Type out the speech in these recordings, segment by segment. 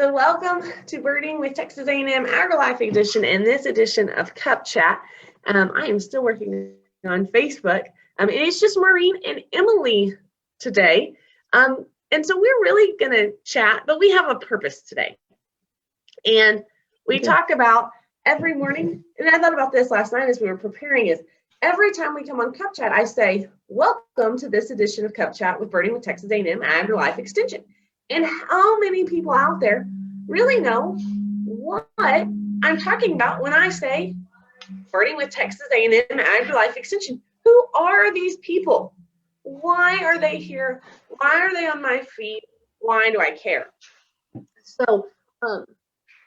So welcome to Birding with Texas A&M AgriLife edition. In this edition of Cup Chat, I am still working on Facebook. And it's just Maureen and Emily today. And so we're really going to chat, but we have a purpose today. And we talk about every morning, and I thought about this last night as we were preparing, is every time we come on Cup Chat, I say, welcome to this edition of Cup Chat with Birding with Texas A&M AgriLife Extension. And how many people out there really know what I'm talking about when I say Birding with Texas A&M AgriLife Extension? Who are these people? Why are they here? Why are they on my feed? Why do I care? So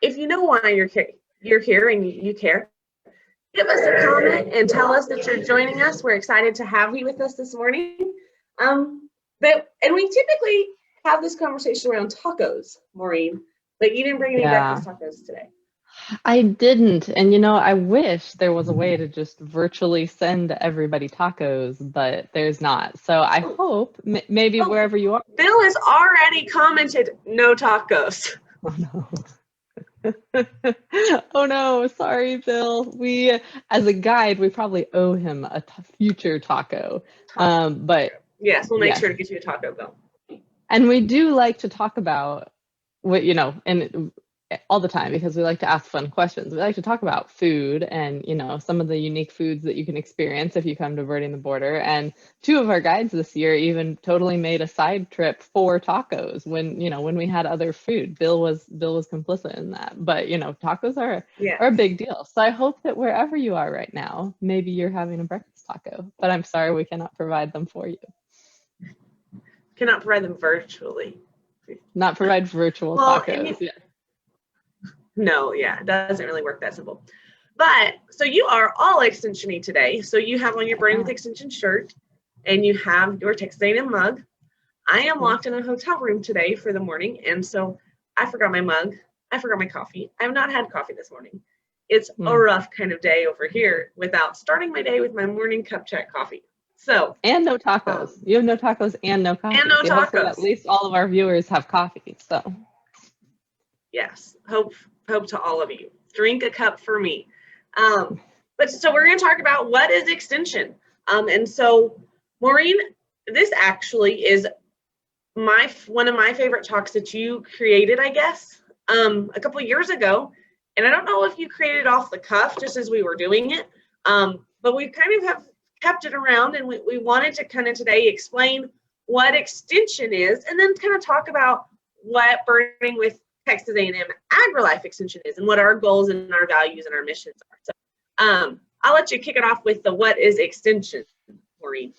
if you know why you're here and you care, give us a comment and tell us that you're joining us. We're excited to have you with us this morning. And we typically have this conversation around tacos, Maureen, but you didn't bring any breakfast tacos today. I didn't. And I wish there was a way to just virtually send everybody tacos, but there's not. So I hope maybe wherever you are. Bill has already commented, no tacos. Oh no. Oh no, sorry, Bill. We, as a guide, we probably owe him a future taco. But yes, we'll make sure to get you a taco, Bill. And we do like to talk about what, and all the time, because we like to ask fun questions. We like to talk about food and, some of the unique foods that you can experience if you come to Birding the Border. And two of our guides this year even totally made a side trip for tacos when we had other food. Bill was complicit in that. But, tacos are a big deal. So I hope that wherever you are right now, maybe you're having a breakfast taco, but I'm sorry we cannot provide them for you. Cannot provide them virtually. Not provide virtual tacos. No, it doesn't really work that simple. But so you are all extension-y today. So you have on your Birding with Extension shirt and you have your Texas A&M mug. I am locked in a hotel room today for the morning, and so I forgot my mug. I forgot my coffee. I have not had coffee this morning. It's a rough kind of day over here without starting my day with my morning Cup Chat coffee. So and no tacos. You have no tacos and no coffee. And no tacos. At least all of our viewers have coffee. So yes, hope to all of you. Drink a cup for me. But so we're going to talk about what is extension. And so Maureen, this actually is one of my favorite talks that you created, I guess, a couple of years ago. And I don't know if you created it off the cuff just as we were doing it, but we kind of have kept it around, and we wanted to kind of today explain what extension is, and then kind of talk about what Birding with Texas A&M AgriLife Extension is, and what our goals and our values and our missions are. So I'll let you kick it off with the what is extension, Maureen.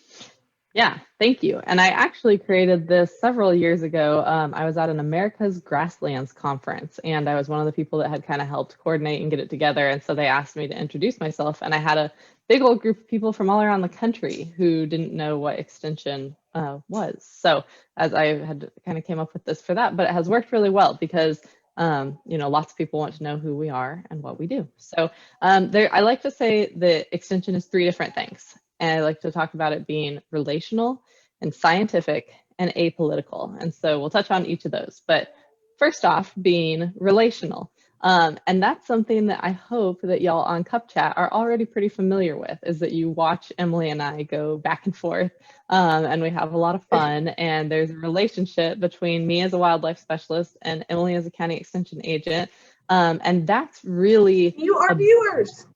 Yeah, thank you. And I actually created this several years ago. I was at an America's Grasslands conference, and I was one of the people that had kind of helped coordinate and get it together. And so they asked me to introduce myself, and I had a big old group of people from all around the country who didn't know what extension was. So as I had kind of came up with this for that, but it has worked really well because lots of people want to know who we are and what we do. So I like to say that extension is three different things. And I like to talk about it being relational and scientific and apolitical. And so we'll touch on each of those. But first off, being relational. And that's something that I hope that y'all on Cup Chat are already pretty familiar with, is that you watch Emily and I go back and forth, and we have a lot of fun. And there's a relationship between me as a wildlife specialist and Emily as a county extension agent. And that's really— You are viewers.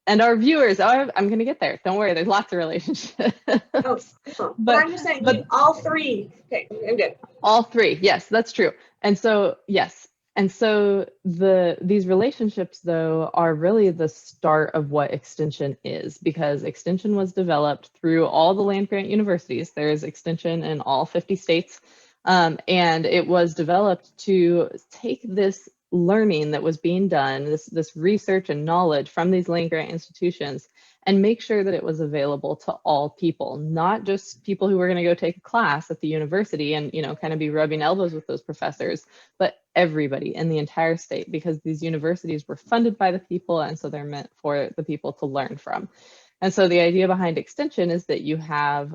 And our viewers, I'm going to get there. Don't worry, there's lots of relationships. But I'm just saying, all three. Okay, I'm good. All three, yes, that's true. And so, yes. And so these relationships, though, are really the start of what extension is, because extension was developed through all the land-grant universities. There's extension in all 50 states. And it was developed to take this learning that was being done, this research and knowledge from these land-grant institutions, and make sure that it was available to all people, not just people who were going to go take a class at the university and, kind of be rubbing elbows with those professors, but everybody in the entire state, because these universities were funded by the people, and so they're meant for the people to learn from. And so the idea behind extension is that you have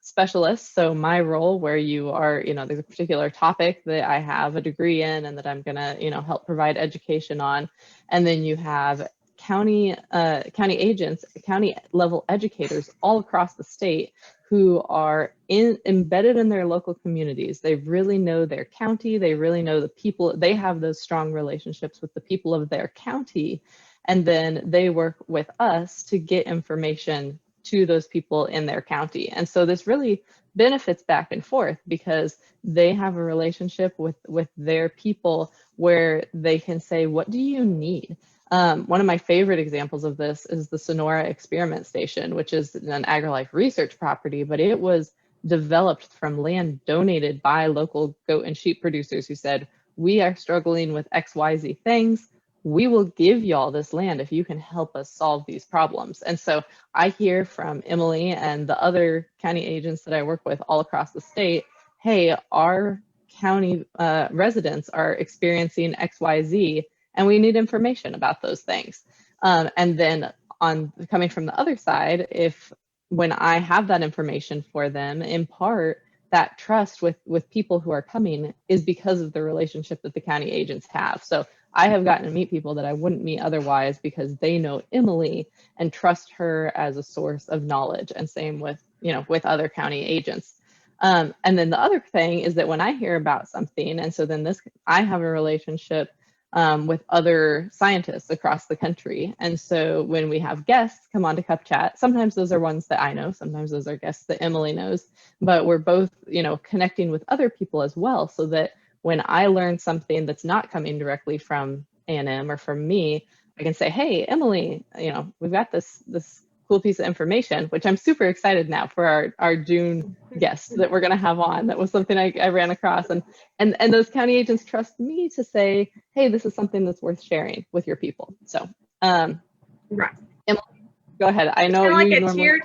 specialists. So my role, where you are, there's a particular topic that I have a degree in and that I'm gonna, help provide education on. And then you have county agents, county level educators all across the state who are embedded in their local communities. They really know their county. They really know the people. They have those strong relationships with the people of their county. And then they work with us to get information to those people in their county. And so this really benefits back and forth because they have a relationship with their people where they can say, what do you need? One of my favorite examples of this is the Sonora Experiment Station, which is an AgriLife research property, but it was developed from land donated by local goat and sheep producers who said, we are struggling with XYZ things. We will give y'all this land if you can help us solve these problems. And so I hear from Emily and the other county agents that I work with all across the state, hey, our county residents are experiencing XYZ, and we need information about those things. And then coming from the other side, when I have that information for them, in part, that trust with people who are coming is because of the relationship that the county agents have. So I have gotten to meet people that I wouldn't meet otherwise because they know Emily and trust her as a source of knowledge, and same with other county agents. And then the other thing is that when I hear about something, and so then I have a relationship with other scientists across the country. And so when we have guests come on to Cup Chat, sometimes those are ones that I know, sometimes those are guests that Emily knows, but we're both, connecting with other people as well, so that when I learn something that's not coming directly from A&M or from me, I can say, hey, Emily, we've got this cool piece of information, which I'm super excited now for our June guest that we're going to have on. That was something I ran across, and those county agents trust me to say, hey, this is something that's worth sharing with your people. So, right. Emily, go ahead. I know it's you like normally.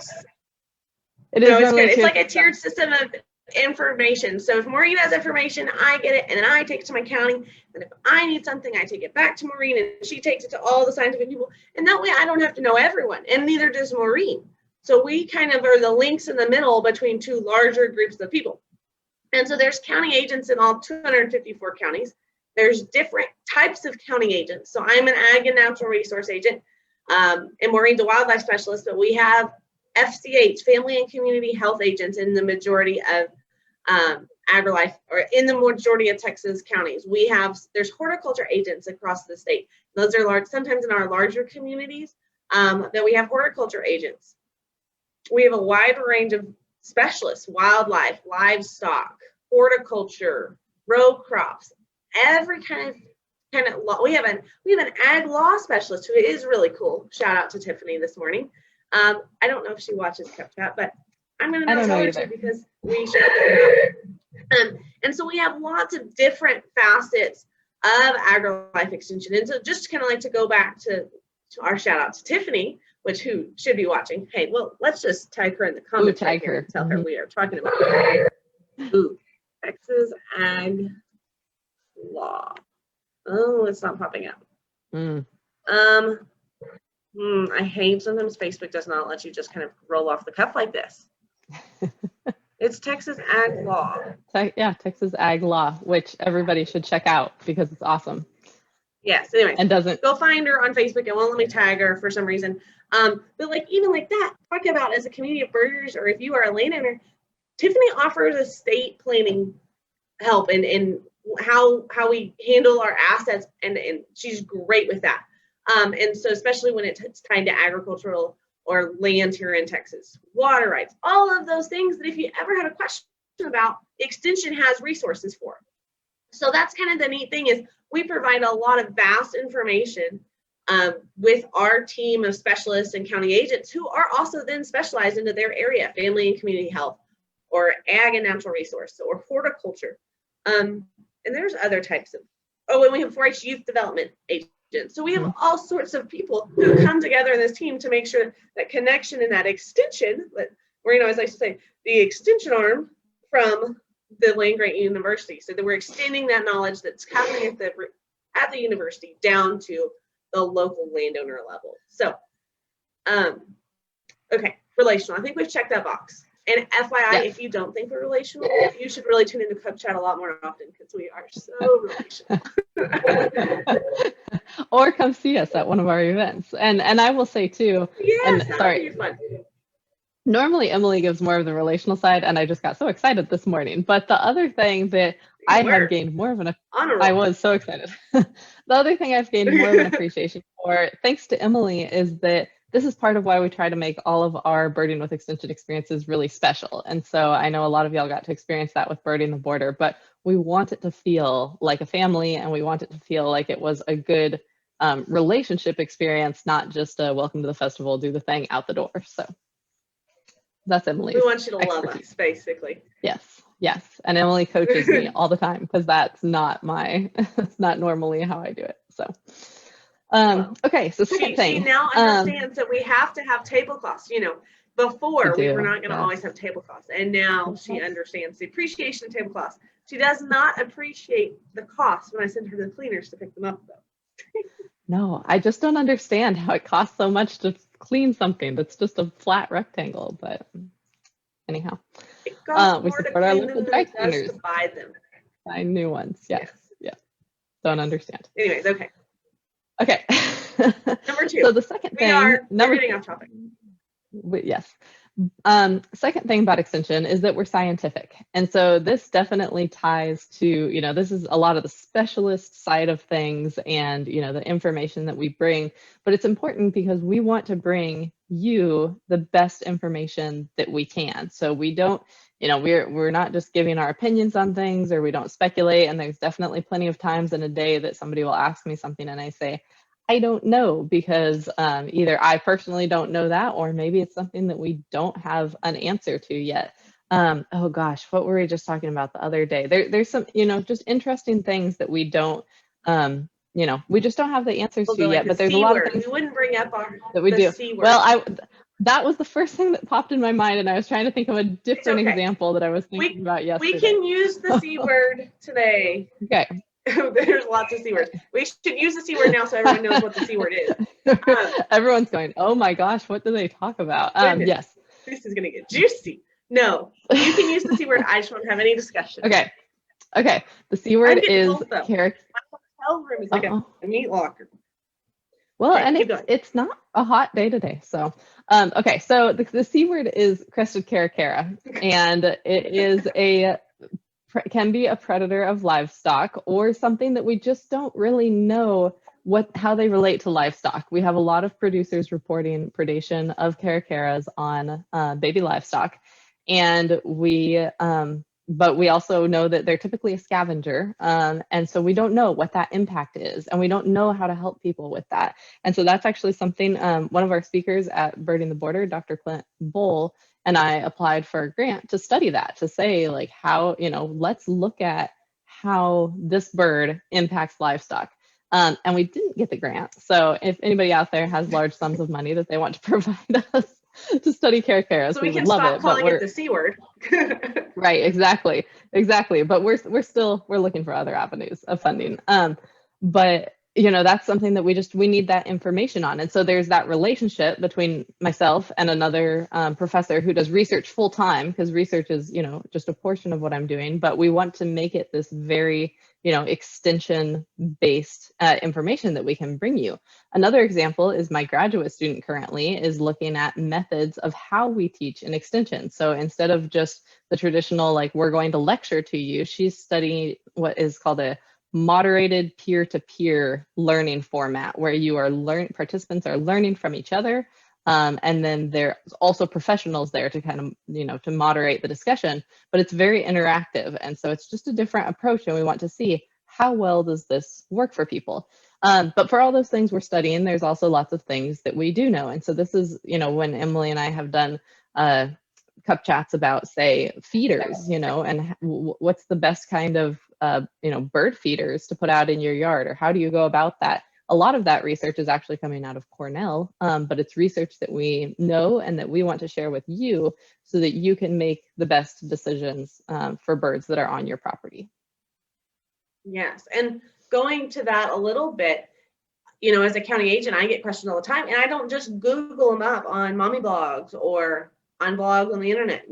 It is no, it's good. It's like a tiered system of information. So if Maureen has information, I get it, and then I take it to my county. And if I need something, I take it back to Maureen, and she takes it to all the scientific people. And that way I don't have to know everyone, and neither does Maureen. So we kind of are the links in the middle between two larger groups of people. And so there's county agents in all 254 counties. There's different types of county agents. So I'm an ag and natural resource agent, and Maureen's a wildlife specialist, but we have FCH, family and community health agents, in the majority of AgriLife, or in the majority of Texas counties. There's horticulture agents across the state. Those are large, sometimes in our larger communities, that we have horticulture agents. We have a wide range of specialists: wildlife, livestock, horticulture, row crops, every kind of law. We have an ag law specialist who is really cool. Shout out to Tiffany this morning. I don't know if she watches Cup Chat, but I'm going to tell her to, because we should. And so we have lots of different facets of AgriLife Extension. And so just kind of like to go back to our shout out to Tiffany, who should be watching. Hey, well, let's just tag her in the comments. Tag her. And tell her we are talking about her. Ooh, Texas Ag Law. Oh, it's not popping up. I hate sometimes Facebook does not let you just kind of roll off the cuff like this. It's Texas Ag Law. Texas Ag Law, which everybody should check out because it's awesome. Yes, anyway. And go find her on Facebook. It won't let me tag her for some reason. But even like that, talk about as a community of birders, or if you are a landowner, Tiffany offers estate planning help and how we handle our assets, and she's great with that. And so especially when it's tied to agricultural or land here in Texas, water rights, all of those things that if you ever had a question about, Extension has resources for. So that's kind of the neat thing, is we provide a lot of vast information with our team of specialists and county agents who are also then specialized into their area, family and community health, or ag and natural resource, or horticulture. And there's other types of, and we have 4-H youth development agents. So we have all sorts of people who come together in this team to make sure that connection and that extension, or as I say, the extension arm from the land grant university, so that we're extending that knowledge that's happening at the university down to the local landowner level. So Okay, relational. I think we've checked that box. And FYI, Yes. if you don't think we're relational, you should really tune into Cub Chat a lot more often because we are so relational. Or come see us at one of our events. And I will say too, Yes, and that sorry, would be fun. normally Emily gives more of the relational side, and I just got so excited this morning. But the other thing that You I have were gained more of an, on a I roll. was so excited. The other thing I've gained more of an appreciation for, thanks to Emily, is that this is part of why we try to make all of our birding with extension experiences really special. And so I know a lot of y'all got to experience that with Birding the Border, but we want it to feel like a family, and we want it to feel like it was a good relationship experience, not just a welcome to the festival, do the thing, out the door. So that's Emily's We want you to love expertise. us, basically. Yes, yes. And Emily coaches me all the time because that's not it's not normally how I do it. So, okay. So second thing. She now understands that we have to have tablecloths. You know, before we were not going to always have tablecloths, and now she understands the appreciation of tablecloths. She does not appreciate the cost when I send her to the cleaners to pick them up, though. No, I just don't understand how it costs so much to clean something that's just a flat rectangle. But anyhow, it costs we more to support our clean local them dry than it does cleaners. to buy them. Buy new ones. Yes. Yeah. Don't understand. Anyways, okay. Okay. Number two. So the second thing. We're getting off topic. Yes. Second thing about extension is that we're scientific. And so this definitely ties to, you know, this is a lot of the specialist side of things and, you know, the information that we bring, but it's important because we want to bring you the best information that we can. So we don't, you know, we're not just giving our opinions on things, or we don't speculate. And there's definitely plenty of times in a day that somebody will ask me something and I say, I don't know, because either I personally don't know that, or maybe it's something that we don't have an answer to yet. Oh gosh, what were we just talking about the other day? There's some, you know, just interesting things that we don't, you know, we just don't have the answers to yet. But there's a lot of things we wouldn't bring up that we do. C word. Well, that was the first thing that popped in my mind, and I was trying to think of a different example that I was thinking about yesterday. We can use the C word today. Okay. There's lots of C words. We should use the C word now so everyone knows what the C word is. Everyone's going, oh my gosh, what do they talk about? Yes. This is going to get juicy. No, you can use the C word. I just won't have any discussion. Okay. Okay. The C word is character. My hotel room is like a meat locker. Well, okay, and it's not a hot day today. So, okay. So the C word is crested caracara, and it is can be a predator of livestock, or something that we just don't really know how they relate to livestock. We have a lot of producers reporting predation of caracaras on baby livestock, and but we also know that they're typically a scavenger, and so we don't know what that impact is, and we don't know how to help people with that. And so that's actually something one of our speakers at Birding the Border, Dr. Clint Bull, and I applied for a grant to study that, to say, like, how, you know, let's look at how this bird impacts livestock. And we didn't get the grant. So if anybody out there has large sums of money that they want to provide us to study caracaras, we would love it. Calling it the C word. Right, exactly. But we're looking for other avenues of funding. But you know, that's something that we need that information on. And so there's that relationship between myself and another professor who does research full time, because research is, you know, just a portion of what I'm doing, but we want to make it this very, you know, extension based information that we can bring you. Another example is my graduate student currently is looking at methods of how we teach in extension. So instead of just the traditional, like, we're going to lecture to you, she's studying what is called a moderated peer-to-peer learning format, where participants are learning from each other, and then there's also professionals there to kind of, you know, to moderate the discussion, but it's very interactive. And so it's just a different approach, and we want to see how well does this work for people. But for all those things we're studying, there's also lots of things that we do know. And so this is, you know, when Emily and I have done cup chats about, say, feeders, you know, and what's the best kind of you know, bird feeders to put out in your yard, or how do you go about that? A lot of that research is actually coming out of Cornell, but it's research that we know and that we want to share with you so that you can make the best decisions for birds that are on your property. Yes, and going to that a little bit, as a county agent, I get questions all the time, and I don't just Google them up on mommy blogs or on blogs on the internet.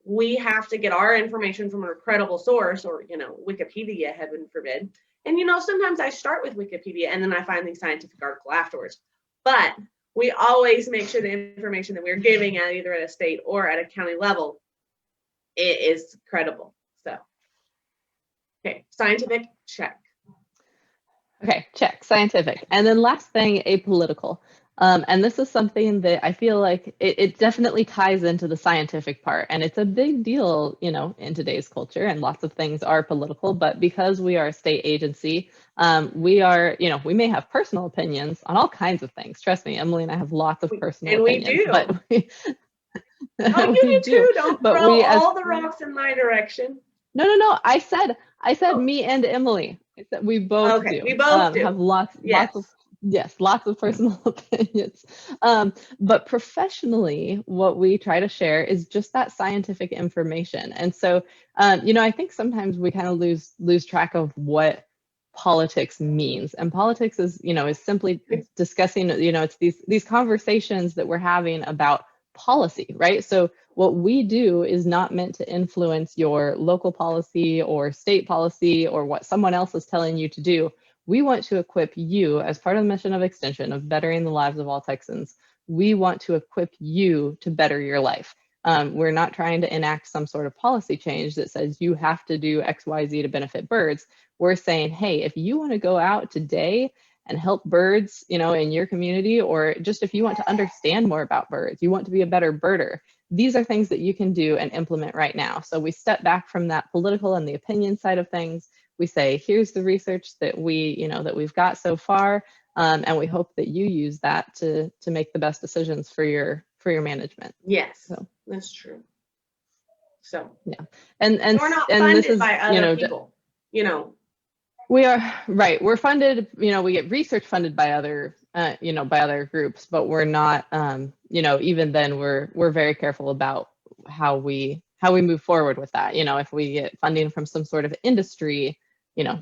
We have to get our information from a credible source, or, Wikipedia, heaven forbid. And, sometimes I start with Wikipedia and then I find the scientific article afterwards. But we always make sure the information that we're giving at either at a state or at a county level, it is credible. So, okay, scientific, check. Okay, check, scientific. And then last thing, apolitical. And this is something that I feel like it definitely ties into the scientific part. And it's a big deal, in today's culture, and lots of things are political, but because we are a state agency, we are, we may have personal opinions on all kinds of things. Trust me, Emily and I have lots of personal opinions. And we do. But oh, you do too. Don't throw all the rocks in my direction. No. I said me and Emily. I said we both do. We both do. Have lots of personal opinions. But professionally, what we try to share is just that scientific information. And so, I think sometimes we kind of lose track of what politics means. And politics is simply discussing, it's these conversations that we're having about policy, right? So what we do is not meant to influence your local policy or state policy or what someone else is telling you to do. We want to equip you as part of the mission of Extension of bettering the lives of all Texans. We want to equip you to better your life. We're not trying to enact some sort of policy change that says you have to do X, Y, Z to benefit birds. We're saying, hey, if you want to go out today and help birds, in your community, or just if you want to understand more about birds, you want to be a better birder, these are things that you can do and implement right now. So we step back from that political and the opinion side of things. We say, here's the research that we've got so far, and we hope that you use that to make the best decisions for your management. Yes, so that's true. So yeah, and we're not funded this is, by other people. We are right. We're funded. We get research funded by other by other groups, but we're not. Even then, we're very careful about how we move forward with that. If we get funding from some sort of industry,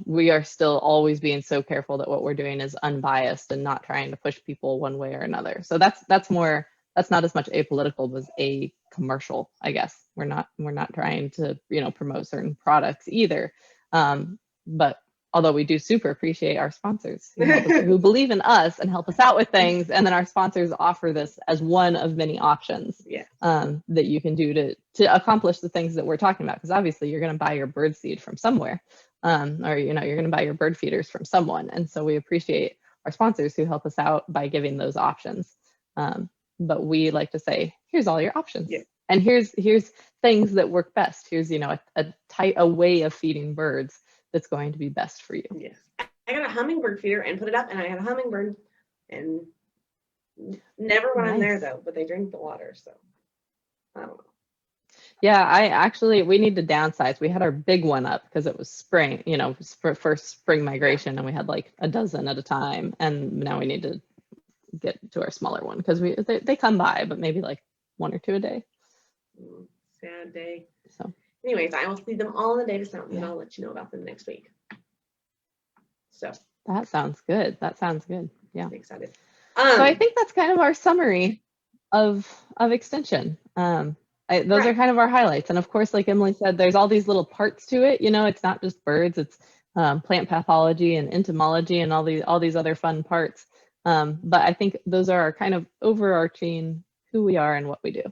we are still always being so careful that what we're doing is unbiased and not trying to push people one way or another. So that's not as much apolitical as a commercial, I guess. We're not trying to, promote certain products either. But although we do super appreciate our sponsors who believe in us and help us out with things. And then our sponsors offer this as one of many options that you can do to accomplish the things that we're talking about. Because obviously you're going to buy your bird seed from somewhere, or, you're going to buy your bird feeders from someone. And so we appreciate our sponsors who help us out by giving those options. But we like to say, here's all your options. Yeah. And here's things that work best. Here's, a way of feeding birds that's going to be best for you. Yes. I got a hummingbird feeder and put it up, and I had a hummingbird, and never when I'm there though, but they drink the water, so I don't know. Yeah, we need to downsize. We had our big one up because it was spring, first spring migration, and we had like a dozen at a time, and now we need to get to our smaller one because they come by, but maybe like one or two a day. Sad day. So. Anyways, I will feed them all in the data center, and I'll let you know about them next week. So that sounds good. Yeah. I'm excited. So I think that's kind of our summary of Extension. Those are kind of our highlights. And of course, like Emily said, there's all these little parts to it. It's not just birds, it's plant pathology and entomology and all these other fun parts. But I think those are our kind of overarching who we are and what we do.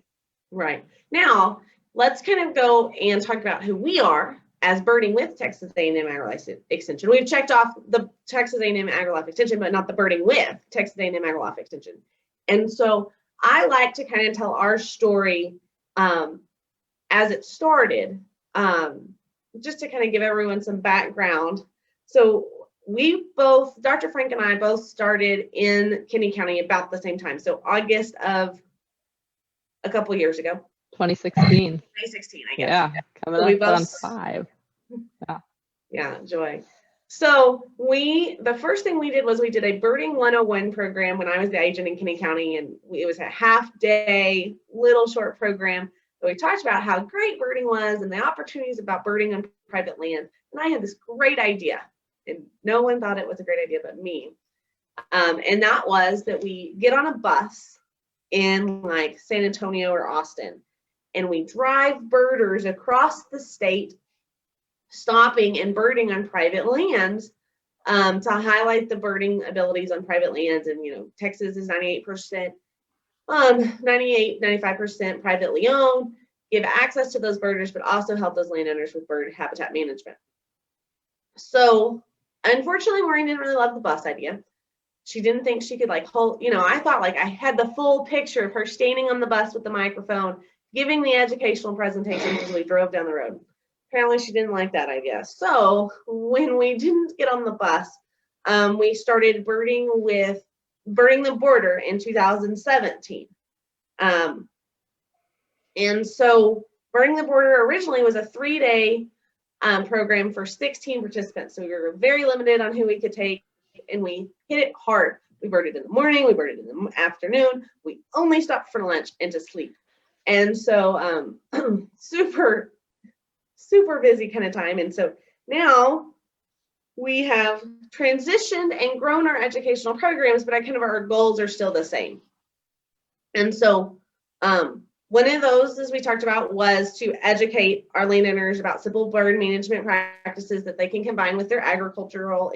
Right. Now, let's kind of go and talk about who we are as birding with Texas A&M AgriLife Extension. We've checked off the Texas A&M AgriLife Extension, but not the birding with Texas A&M AgriLife Extension. And so I like to kind of tell our story as it started, just to kind of give everyone some background. So we both, Dr. Frank and I both started in Kinney County about the same time. So August of a couple years ago. 2016. 2016, I guess. Yeah, coming up on 5. Yeah, joy. So the first thing we did was we did a Birding 101 program when I was the agent in Kinney County, and it was a half-day, little short program. So we talked about how great birding was and the opportunities about birding on private land. And I had this great idea, and no one thought it was a great idea but me. And that was that we get on a bus in like San Antonio or Austin, and we drive birders across the state, stopping and birding on private lands, to highlight the birding abilities on private lands. And, Texas is 98%, 95% privately owned, give access to those birders, but also help those landowners with bird habitat management. So unfortunately, Maureen didn't really love the bus idea. She didn't think she could hold, I thought I had the full picture of her standing on the bus with the microphone, giving the educational presentations as we drove down the road. Apparently she didn't like that idea. So when we didn't get on the bus, we started birding the border in 2017. And so birding the border originally was a 3-day program for 16 participants. So we were very limited on who we could take, and we hit it hard. We birded in the morning, we birded in the afternoon, we only stopped for lunch and to sleep. And so super busy kind of time. And so now we have transitioned and grown our educational programs, but our goals are still the same. And so one of those, as we talked about, was to educate our landowners about simple bird management practices that they can combine with their agricultural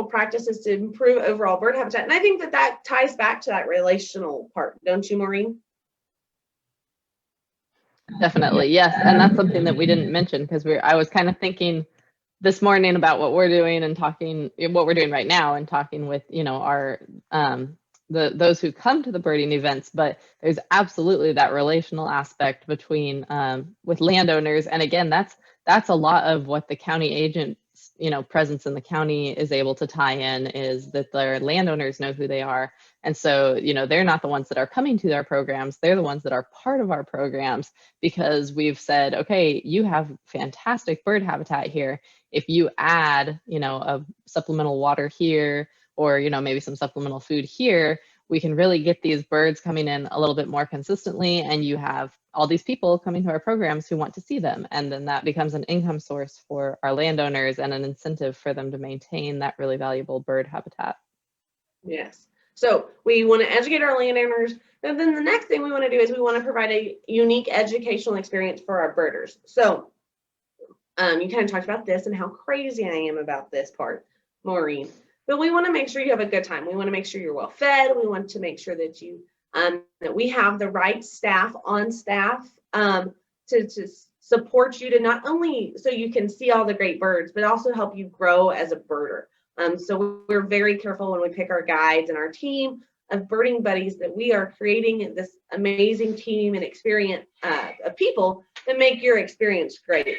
practices to improve overall bird habitat. And I think that ties back to that relational part, don't you, Maureen? Definitely, yes. And that's something that we didn't mention, because I was kind of thinking this morning about what we're doing and what we're doing right now, and talking with, our those who come to the birding events. But there's absolutely that relational aspect between with landowners. And again, that's a lot of what the county agent presence in the county is able to tie in, is that their landowners know who they are. And so, they're not the ones that are coming to our programs, they're the ones that are part of our programs, because we've said, okay, you have fantastic bird habitat here. If you add, a supplemental water here, or, maybe some supplemental food here, we can really get these birds coming in a little bit more consistently, and you have all these people coming to our programs who want to see them. And then that becomes an income source for our landowners and an incentive for them to maintain that really valuable bird habitat. Yes. So we want to educate our landowners, but then the next thing we want to do is we want to provide a unique educational experience for our birders. So you kind of talked about this and how crazy I am about this part, Maureen. But we want to make sure you have a good time. We want to make sure you're well fed. We want to make sure that that we have the right staff on staff to support you, to not only so you can see all the great birds, but also help you grow as a birder. So we're very careful when we pick our guides and our team of birding buddies, that we are creating this amazing team and experience of people that make your experience great.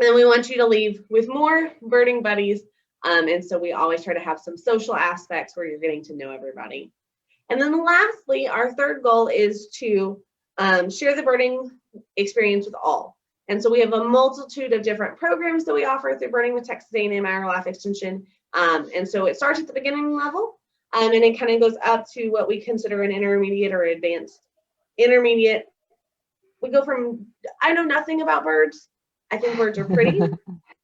And we want you to leave with more birding buddies. And so we always try to have some social aspects where you're getting to know everybody. And then lastly, our third goal is to share the birding experience with all. And so we have a multitude of different programs that we offer through Birding with Texas A&M AgriLife Extension. And so it starts at the beginning level, and it kind of goes up to what we consider an intermediate or advanced intermediate. We go from I know nothing about birds, I think birds are pretty,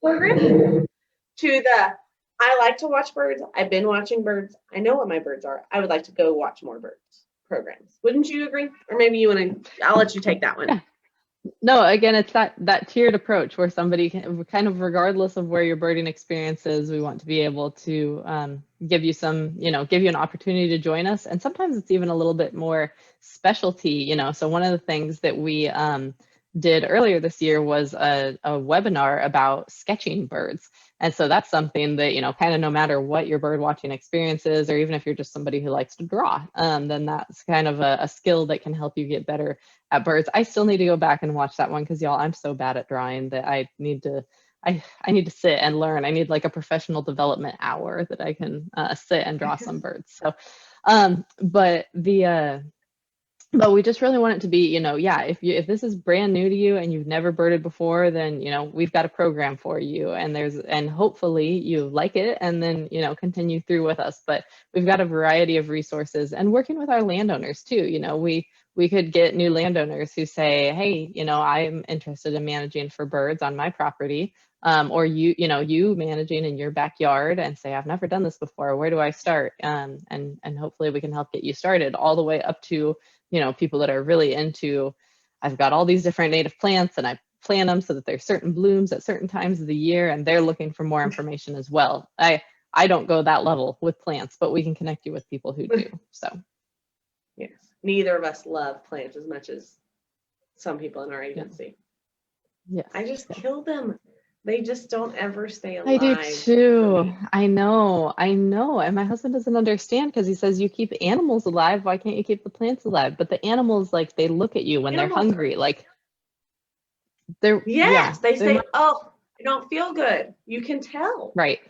program, to the I like to watch birds, I've been watching birds, I know what my birds are, I would like to go watch more birds programs. Wouldn't you agree? Or maybe you want to, I'll let you take that one. Yeah. No, again, it's that tiered approach where somebody can, kind of regardless of where your birding experience is, we want to be able to give you some, give you an opportunity to join us. And sometimes it's even a little bit more specialty, so one of the things that we did earlier this year was a webinar about sketching birds. And so that's something that, kind of no matter what your bird watching experience is, or even if you're just somebody who likes to draw, then that's kind of a skill that can help you get better at birds. I still need to go back and watch that one, because y'all, I'm so bad at drawing that I need to sit and learn. I need like a professional development hour that I can sit and draw some birds. So, but we just really want it to be, if this is brand new to you and you've never birded before, then, we've got a program for you, and hopefully you like it and then, continue through with us. But we've got a variety of resources, and working with our landowners too. We could get new landowners who say, hey, I'm interested in managing for birds on my property. or you managing in your backyard and say, I've never done this before, where do I start? And hopefully we can help get you started, all the way up to, people that are really into, I've got all these different native plants and I plant them so that there's certain blooms at certain times of the year, and they're looking for more information as well. I don't go that level with plants, but we can connect you with people who do. So yes, neither of us love plants as much as some people in our agency. Yes. I just kill them. They just don't ever stay alive. I do too. I know. And my husband doesn't understand, because he says, you keep animals alive, why can't you keep the plants alive? But the animals, like, they look at you when they're hungry, like they're they say, oh, I don't feel good. You can tell. Right.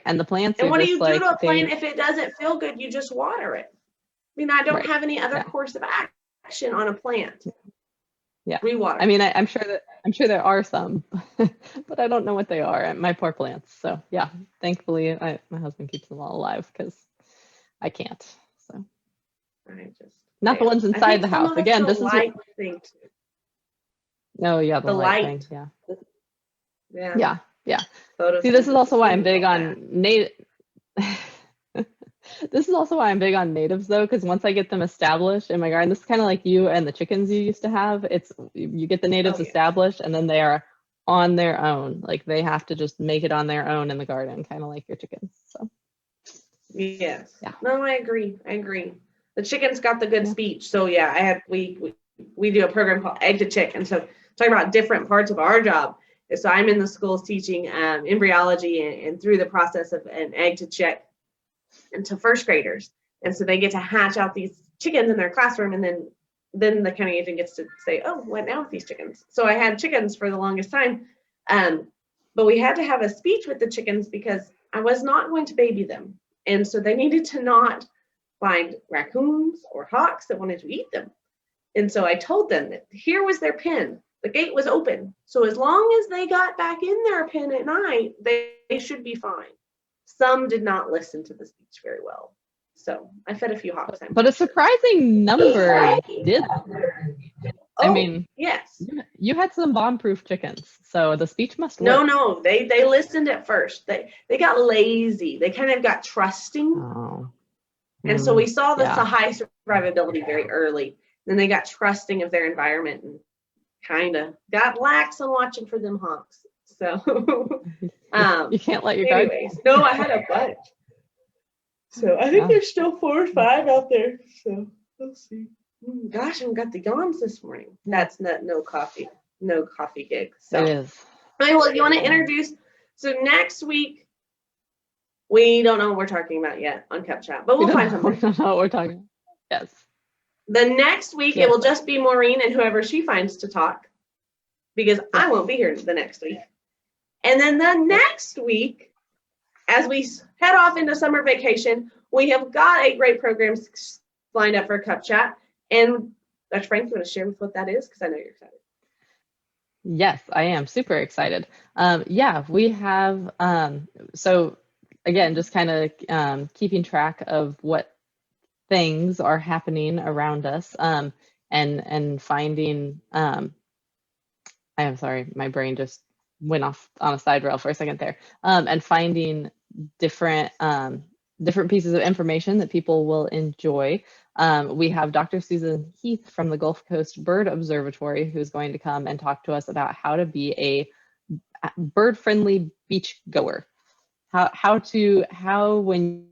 And the plants and are what just do you like, do to a plant if it doesn't feel good? You just water it. I mean, I don't have any other course of action on a plant. Yeah. Rewater. I mean, I'm sure there are some, but I don't know what they are. My poor plants. So yeah, thankfully my husband keeps them all alive, because I can't. So not the ones inside the house. Again, this is light thing too. Oh yeah, the light thing. Yeah. See, this is also why I'm big on native. This is also why I'm big on natives, though, because once I get them established in my garden, this is kind of like you and the chickens you used to have. It's, you get the natives established, and then they are on their own. Like, they have to just make it on their own in the garden, kind of like your chickens. So yes, no, I agree. The chickens got the good speech. So yeah, we do a program called Egg to Chick, and so talking about different parts of our job. So I'm in the schools teaching embryology and through the process of an egg to chick, and to first graders. And so they get to hatch out these chickens in their classroom, and then the county agent gets to say, oh, what now with these chickens? So I had chickens for the longest time, but we had to have a speech with the chickens because I was not going to baby them. And so they needed to not find raccoons or hawks that wanted to eat them. And so I told them that here was their pen. The gate was open. So as long as they got back in their pen at night, they should be fine. Some did not listen to the speech very well. So I fed a few hawks. But a surprising number did. I mean, yes. You had some bomb-proof chickens, so the speech must No, work. no, they listened at first. They got lazy. They kind of got trusting. Oh. And so we saw the high survivability very early. Then they got trusting of their environment and kind of got lax on watching for them hawks. So you can't let your anyways, no, I had a bunch. So I think there's still 4 or 5 out there. So we'll see. Gosh, I've got the yawns this morning. That's no coffee gig. So it is. Okay, well, you want to introduce? So next week, we don't know what we're talking about yet on Cup Chat, but we'll find something. We don't know what we're talking about. Yes. The next week, it will just be Maureen and whoever she finds to talk, because I won't be here the next week. And then the next week, as we head off into summer vacation, we have got 8 great programs lined up for Cup Chat. And Dr. Frank, you want to share with what that is? Because I know you're excited. Yes, I am super excited. We have, so again, just kind of keeping track of what things are happening around us, and finding, I am sorry, my brain just went off on a side rail for a second there, and finding different pieces of information that people will enjoy. We have Dr. Susan Heath from the Gulf Coast Bird Observatory, who's going to come and talk to us about how to be a bird-friendly beach goer. How when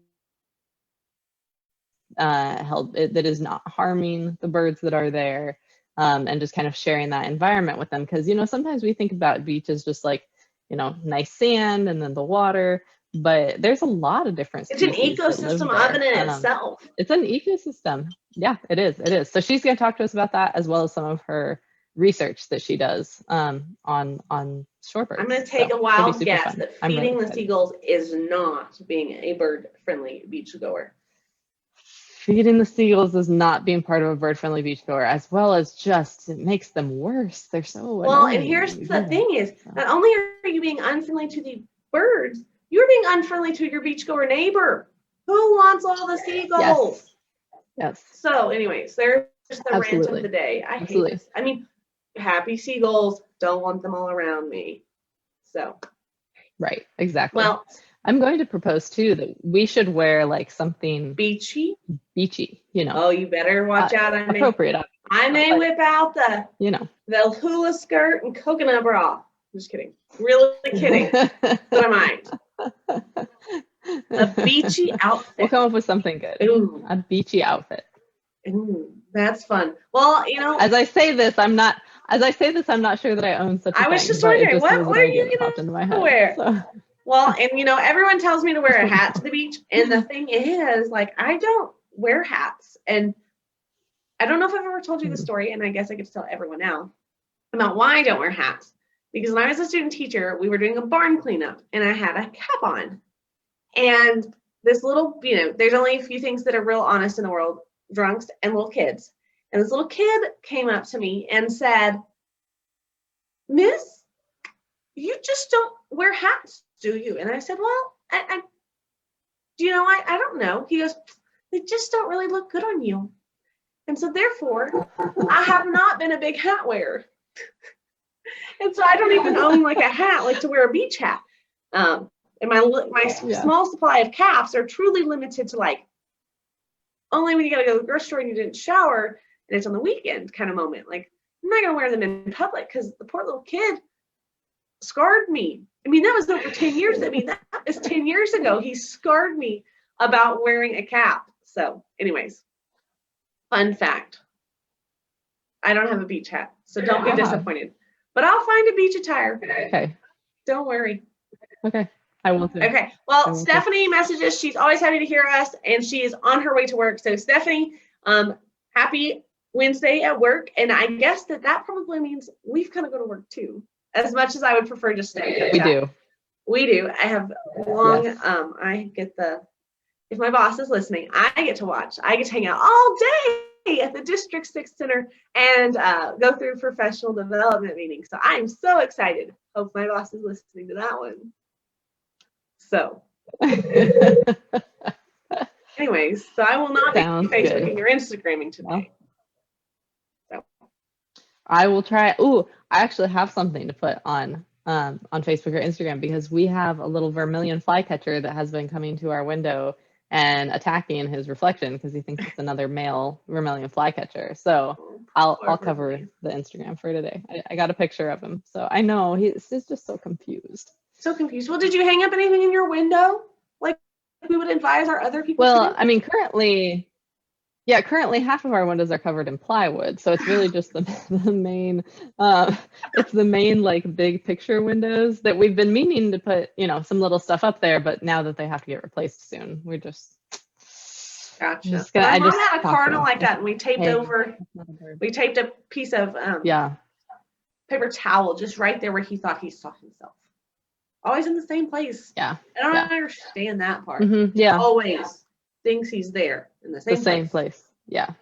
that is not harming the birds that are there, and just kind of sharing that environment with them. Because, sometimes we think about beaches just like, nice sand and then the water, but there's a lot of different species. It's an ecosystem of it in itself. It's an ecosystem. Yeah, it is. So she's going to talk to us about that, as well as some of her research that she does on shorebirds. I'm going to take a wild guess that feeding the seagulls is not being a bird-friendly beach goer. Feeding the seagulls is not being part of a bird-friendly beach goer, as well as just it makes them worse. They're so annoying. And here's the thing is, not only are you being unfriendly to the birds, you're being unfriendly to your beachgoer neighbor. Who wants all the seagulls? Yes. So anyways, there's the rant of the day. I hate this. I mean, happy seagulls, don't want them all around me. So, Right, exactly. well, I'm going to propose too that we should wear like something beachy. beachy, Oh, you better watch out. appropriate, I may but, whip out the hula skirt and coconut bra. I'm just kidding. Really kidding. But I might. A beachy outfit. We'll come up with something good. Ooh. A beachy outfit. Ooh, that's fun. Well, As I say this, I'm not sure that I own such a thing. I was just but wondering, it just what was are an idea you that popped into my head. wear? So. Well, and everyone tells me to wear a hat to the beach. And the thing is, like, I don't wear hats. And I don't know if I've ever told you the story, and I guess I could tell everyone now about why I don't wear hats. Because when I was a student teacher, we were doing a barn cleanup, and I had a cap on. And this little, there's only a few things that are real honest in the world, drunks and little kids. And this little kid came up to me and said, "Miss, you just don't wear hats, do you?" And I said, "Well, I don't know." He goes, "They just don't really look good on you." And so therefore, I have not been a big hat wearer. And so I don't even own like a hat, like to wear a beach hat. And my small supply of caps are truly limited to like only when you gotta go to the grocery store and you didn't shower and it's on the weekend kind of moment. Like, I'm not gonna wear them in public because the poor little kid scarred me. I mean, that was over 10 years. I mean, that was 10 years ago. He scarred me about wearing a cap. So anyways, fun fact. I don't have a beach hat, so don't be disappointed. But I'll find a beach attire. Okay. Don't worry. Okay. I will too. Okay. Well, Stephanie messages. She's always happy to hear us, and she is on her way to work. So Stephanie, happy Wednesday at work. And I guess that probably means we've kind of go to work too, as much as I would prefer just to. We do. I have long, I get if my boss is listening, I get to watch. I get to hang out all day at the District 6 Center and go through professional development meetings. So I am so excited. Hope my boss is listening to that one. So, anyways, so I will not be Facebooking or Instagramming today. So I will try. Ooh, I actually have something to put on Facebook or Instagram because we have a little vermilion flycatcher that has been coming to our window and attacking his reflection because he thinks it's another male vermilion flycatcher. So I'll cover the Instagram for today. I got a picture of him, so I know he's just so confused. So confused. Well, did you hang up anything in your window? Like we would advise our other people to do? I mean, currently half of our windows are covered in plywood. So it's really just the main, it's the main like big picture windows that we've been meaning to put, some little stuff up there. But now that they have to get replaced soon, we're just. Gotcha. My mom had a cardinal like that, and we taped a piece of paper towel just right there where he thought he saw himself. Always in the same place. Yeah. I don't understand that part. Mm-hmm. Yeah. Always thinks he's there in the same place. Yeah.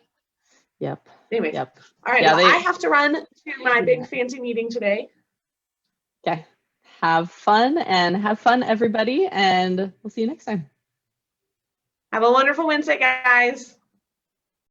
Yep. Anyway. Yep. All right. I have to run to my big fancy meeting today. Okay. Have fun, everybody, and we'll see you next time. Have a wonderful Wednesday, guys.